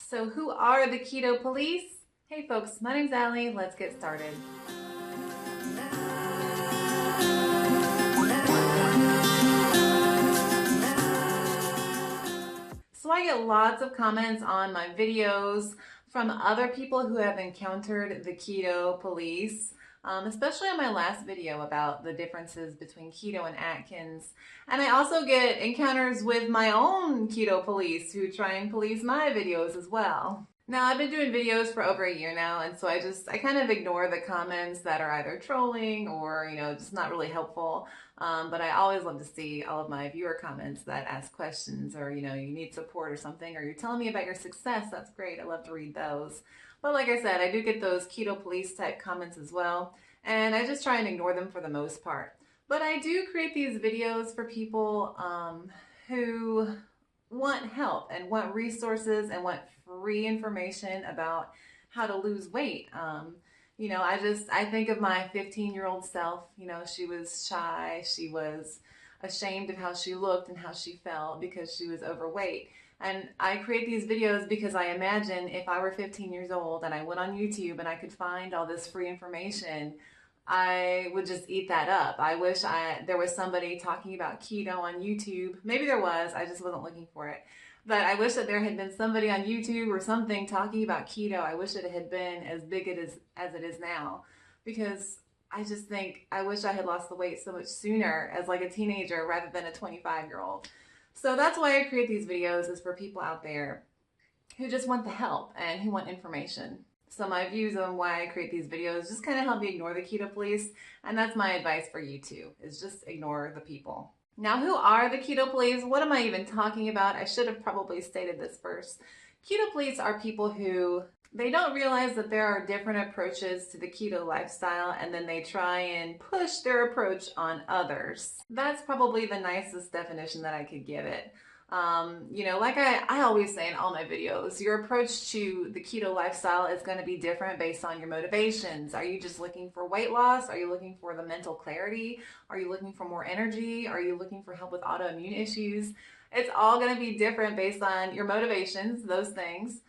So who are the keto police? Hey folks, my name's Allie. Let's get started. So I get lots of comments on my videos from other people who have encountered the keto police, especially on my last video about the differences between keto and Atkins. And I also get encounters with my own keto police who try and police my videos as well. Now, I've been doing videos for over a year now, and so I kind of ignore the comments that are either trolling or, just not really helpful. But I always love to see all of my viewer comments that ask questions or, you need support or something, or you're telling me about your success. That's great. I love to read those. But like I said, I do get those keto police type comments as well, and I just try and ignore them for the most part. But I do create these videos for people who want help and want resources and want free information about how to lose weight. I think of my 15-year-old self. She was shy. She was ashamed of how she looked and how she felt because she was overweight. And I create these videos because I imagine if I were 15 years old and I went on YouTube and I could find all this free information, I would just eat that up. I wish there was somebody talking about keto on YouTube. Maybe there was, I just wasn't looking for it. But I wish that there had been somebody on YouTube or something talking about keto. I wish it had been as big as it is now. Because I just think, I wish I had lost the weight so much sooner as like a teenager rather than a 25-year-old. So that's why I create these videos, is for people out there who just want the help and who want information. So my views on why I create these videos just kind of help me ignore the keto police, and that's my advice for you too, is just ignore the people. Now, who are the keto police? What am I even talking about? I should have probably stated this first. Keto police are people who, they don't realize that there are different approaches to the keto lifestyle, and then they try and push their approach on others. That's probably the nicest definition that I could give it. Like I always say in all my videos, your approach to the keto lifestyle is going to be different based on your motivations. Are you just looking for weight loss? Are you looking for the mental clarity? Are you looking for more energy? Are you looking for help with autoimmune issues? It's all going to be different based on your motivations, those things,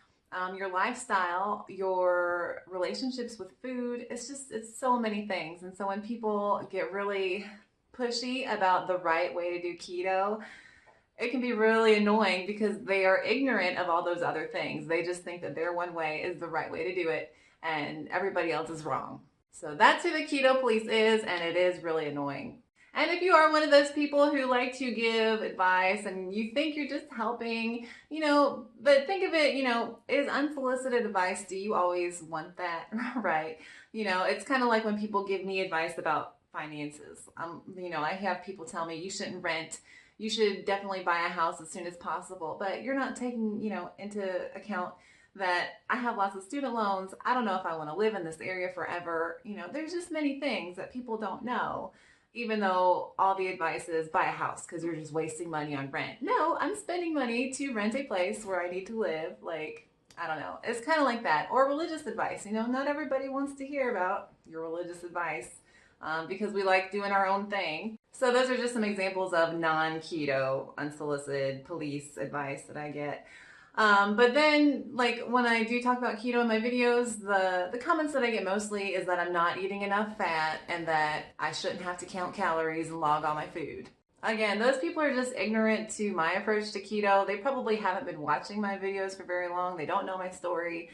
your lifestyle, your relationships with food. It's so many things. And so when people get really pushy about the right way to do keto, it can be really annoying because they are ignorant of all those other things. They just think that their one way is the right way to do it and everybody else is wrong. So that's who the keto police is, and it is really annoying. And if you are one of those people who like to give advice and you think you're just helping, but think of it, is unsolicited advice, do you always want that? Right? It's kind of like when people give me advice about finances. I have people tell me you shouldn't rent. You should definitely buy a house as soon as possible, but you're not taking, into account that I have lots of student loans. I don't know if I want to live in this area forever. There's just many things that people don't know, even though all the advice is buy a house because you're just wasting money on rent. No, I'm spending money to rent a place where I need to live. I don't know. It's kind of like that. Or religious advice. Not everybody wants to hear about your religious advice. Because we like doing our own thing. So those are just some examples of non-keto, unsolicited police advice that I get. But then, when I do talk about keto in my videos, the comments that I get mostly is that I'm not eating enough fat and that I shouldn't have to count calories and log all my food. Again, those people are just ignorant to my approach to keto. They probably haven't been watching my videos for very long. They don't know my story.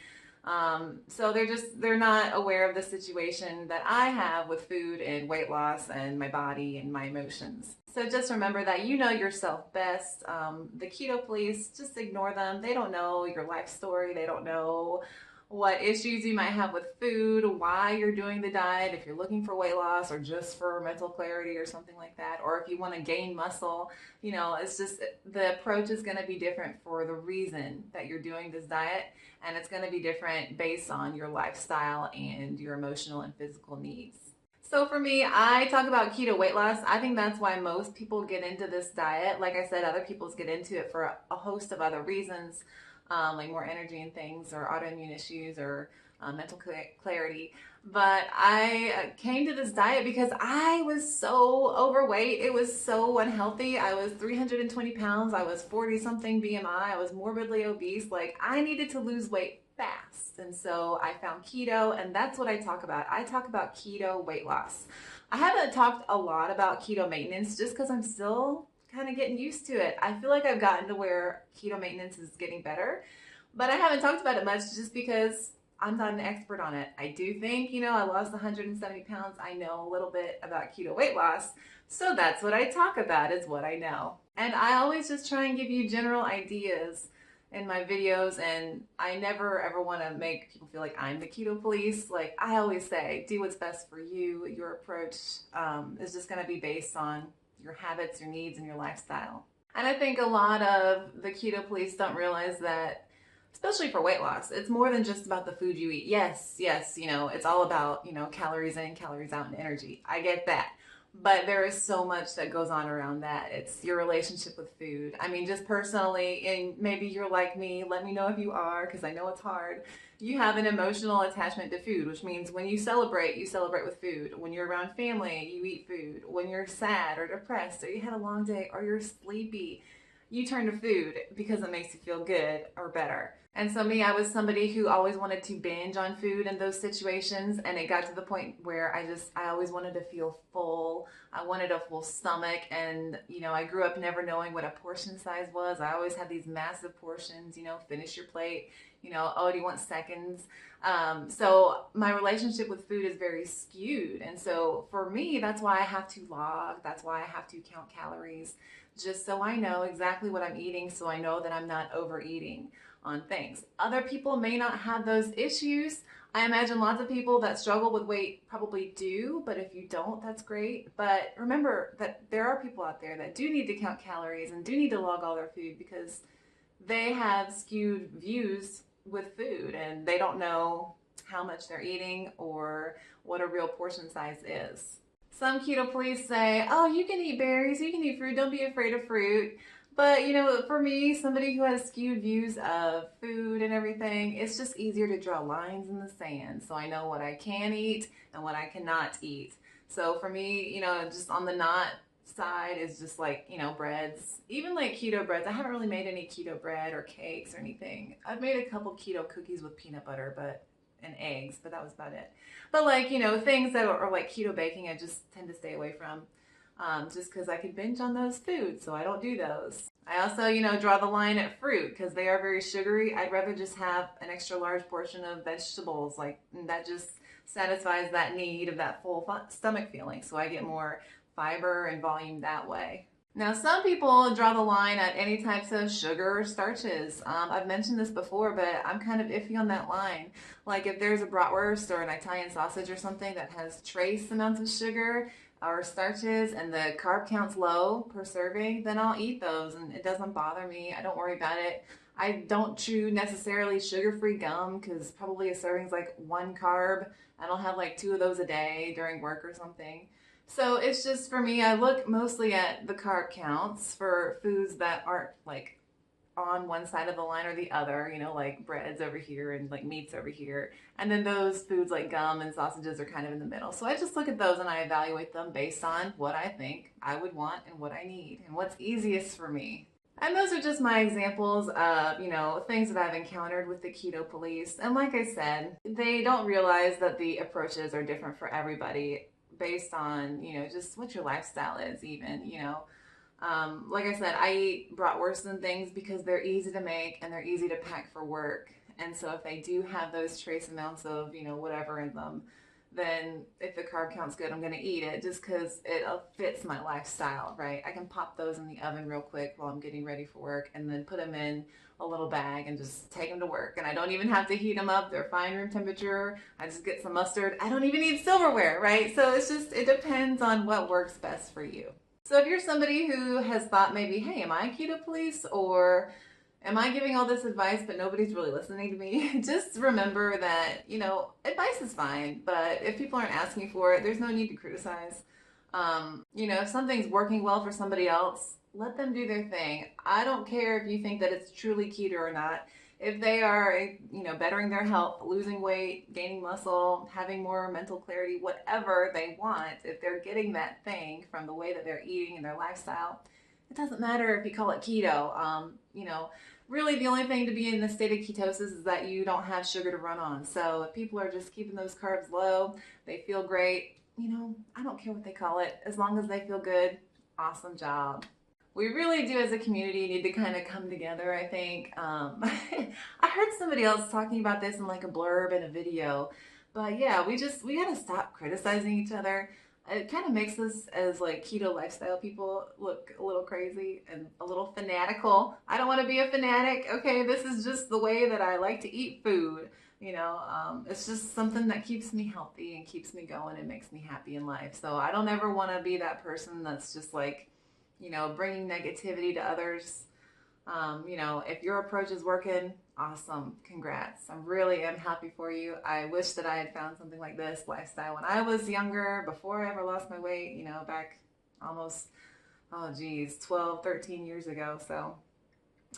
So they're not aware of the situation that I have with food and weight loss and my body and my emotions. So just remember that you know yourself best. The keto police, just ignore them. They don't know your life story. They don't know what issues you might have with food, why you're doing the diet, if you're looking for weight loss or just for mental clarity or something like that, or if you want to gain muscle. It's just the approach is going to be different for the reason that you're doing this diet, and it's going to be different based on your lifestyle and your emotional and physical needs. So for me, I talk about keto weight loss. I think that's why most people get into this diet. Like I said, other people get into it for a host of other reasons. like more energy and things, or autoimmune issues, or mental clarity. But I came to this diet because I was so overweight. It was so unhealthy. I was 320 pounds. I was 40 something BMI. I was morbidly obese. Like, I needed to lose weight fast. And so I found keto, and that's what I talk about. I talk about keto weight loss. I haven't talked a lot about keto maintenance just because I'm still kind of getting used to it. I feel like I've gotten to where keto maintenance is getting better, but I haven't talked about it much just because I'm not an expert on it. I do think, I lost 170 pounds. I know a little bit about keto weight loss. So that's what I talk about, is what I know. And I always just try and give you general ideas in my videos, and I never ever want to make people feel like I'm the keto police. Like I always say, do what's best for you. Your approach is just going to be based on your habits, your needs, and your lifestyle. And I think a lot of the keto police don't realize that, especially for weight loss, it's more than just about the food you eat. Yes, it's all about, calories in, calories out, and energy. I get that. But there is so much that goes on around that. It's your relationship with food. I mean, just personally, and maybe you're like me, let me know if you are, because I know it's hard. You have an emotional attachment to food, which means when you celebrate with food. When you're around family, you eat food. When you're sad or depressed, or you had a long day, or you're sleepy, you turn to food because it makes you feel good or better. And so me, I was somebody who always wanted to binge on food in those situations, and it got to the point where I always wanted to feel full. I wanted a full stomach, and I grew up never knowing what a portion size was. I always had these massive portions, finish your plate, oh, do you want seconds? So my relationship with food is very skewed. And so for me, that's why I have to log, that's why I have to count calories, just so I know exactly what I'm eating, so I know that I'm not overeating on things. Other people may not have those issues. I imagine lots of people that struggle with weight probably do, but if you don't, that's great. But remember that there are people out there that do need to count calories and do need to log all their food because they have skewed views with food and they don't know how much they're eating or what a real portion size is. Some keto police say, oh, you can eat berries, you can eat fruit, don't be afraid of fruit. But, for me, somebody who has skewed views of food and everything, it's just easier to draw lines in the sand. So I know what I can eat and what I cannot eat. So for me, just on the not side is just like, breads, even like keto breads. I haven't really made any keto bread or cakes or anything. I've made a couple keto cookies with peanut butter, and eggs, but that was about it. But like, things that are like keto baking, I just tend to stay away from. Just because I could binge on those foods, so I don't do those. I also, draw the line at fruit because they are very sugary. I'd rather just have an extra large portion of vegetables, like that just satisfies that need of that full stomach feeling, so I get more fiber and volume that way. Now, some people draw the line at any types of sugar or starches. I've mentioned this before, but I'm kind of iffy on that line. Like if there's a bratwurst or an Italian sausage or something that has trace amounts of sugar or starches and the carb count's low per serving, then I'll eat those and it doesn't bother me. I don't worry about it. I don't chew necessarily sugar-free gum because probably a serving's like 1 carb and I'll have like 2 of those a day during work or something. So it's just, for me, I look mostly at the carb counts for foods that aren't like on one side of the line or the other, like breads over here and like meats over here. And then those foods like gum and sausages are kind of in the middle. So I just look at those and I evaluate them based on what I think I would want and what I need and what's easiest for me. And those are just my examples of, things that I've encountered with the keto police. And like I said, they don't realize that the approaches are different for everybody based on, just what your lifestyle is even, like I said, I eat bratwurst and things because they're easy to make and they're easy to pack for work. And so if they do have those trace amounts of, whatever in them, then if the carb count's good, I'm going to eat it just because it fits my lifestyle, right? I can pop those in the oven real quick while I'm getting ready for work and then put them in a little bag and just take them to work. And I don't even have to heat them up. They're fine room temperature. I just get some mustard. I don't even need silverware, right? So it depends on what works best for you. So if you're somebody who has thought maybe, hey, am I a keto police or am I giving all this advice but nobody's really listening to me? Just remember that, advice is fine, but if people aren't asking for it, there's no need to criticize. If something's working well for somebody else, let them do their thing. I don't care if you think that it's truly keto or not. if they are, you know, bettering their health, losing weight, gaining muscle, having more mental clarity, whatever they want, if they're getting that thing from the way that they're eating and their lifestyle, it doesn't matter if you call it keto. You know, really the only thing to be in the state of ketosis is that you don't have sugar to run on. So if people are just keeping those carbs low, they feel great, you know, I don't care what they call it. As long as they feel good, awesome job. We really do as a community need to kind of come together, I think. I heard somebody else talking about this in like a blurb in a video. But yeah, we got to stop criticizing each other. It kind of makes us as like keto lifestyle people look a little crazy and a little fanatical. I don't want to be a fanatic. Okay, this is just the way that I like to eat food. You know, it's just something that keeps me healthy and keeps me going and makes me happy in life. So I don't ever want to be that person that's just like, you know, bringing negativity to others. You know, if your approach is working, awesome, congrats. I really am happy for you. I wish that I had found something like this lifestyle when I was younger, before I ever lost my weight, you know, back almost, oh geez, 12, 13 years ago. So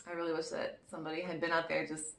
I really wish that somebody had been out there just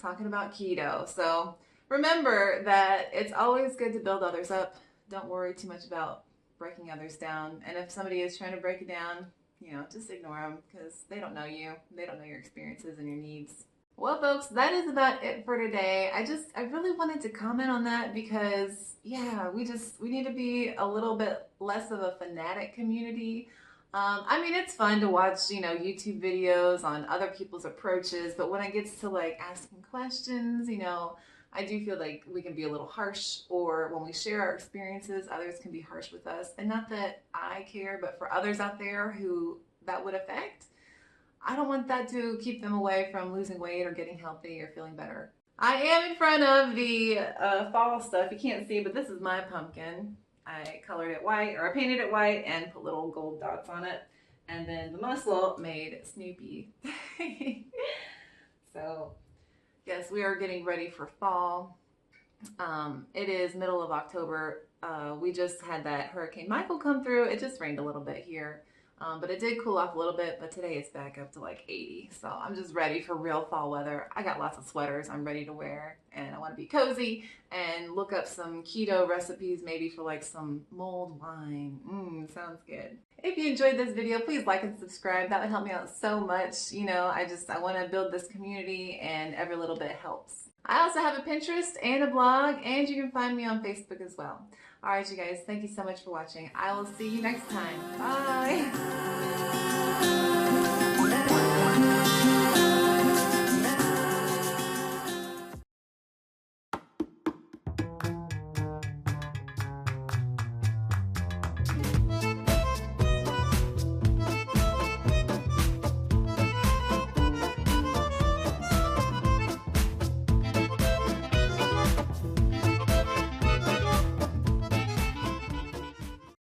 talking about keto. So remember that it's always good to build others up. Don't worry too much about breaking others down. And if somebody is trying to break you down, you know, just ignore them because they don't know you. They don't know your experiences and your needs. Well, folks, that is about it for today. I really wanted to comment on that because, yeah, we need to be a little bit less of a fanatic community. I mean, it's fun to watch, you know, YouTube videos on other people's approaches, but when it gets to like asking questions, you know, I do feel like we can be a little harsh, or when we share our experiences, others can be harsh with us. And not that I care, but for others out there who that would affect, I don't want that to keep them away from losing weight or getting healthy or feeling better. I am in front of the fall stuff. You can't see, but this is my pumpkin. I colored it white, or I painted it white and put little gold dots on it. And then the muscle made Snoopy. So yes, we are getting ready for fall. It is middle of October. We just had that Hurricane Michael come through. It just rained a little bit here. But it did cool off a little bit, but today it's back up to like 80. So I'm just ready for real fall weather. I got lots of sweaters I'm ready to wear, and I want to be cozy and look up some keto recipes, maybe for like some mulled wine. Sounds good. If you enjoyed this video, please like and subscribe. That would help me out so much. You know, I want to build this community, and every little bit helps. I also have a Pinterest and a blog, and you can find me on Facebook as well. All right, you guys, thank you so much for watching. I will see you next time. Bye.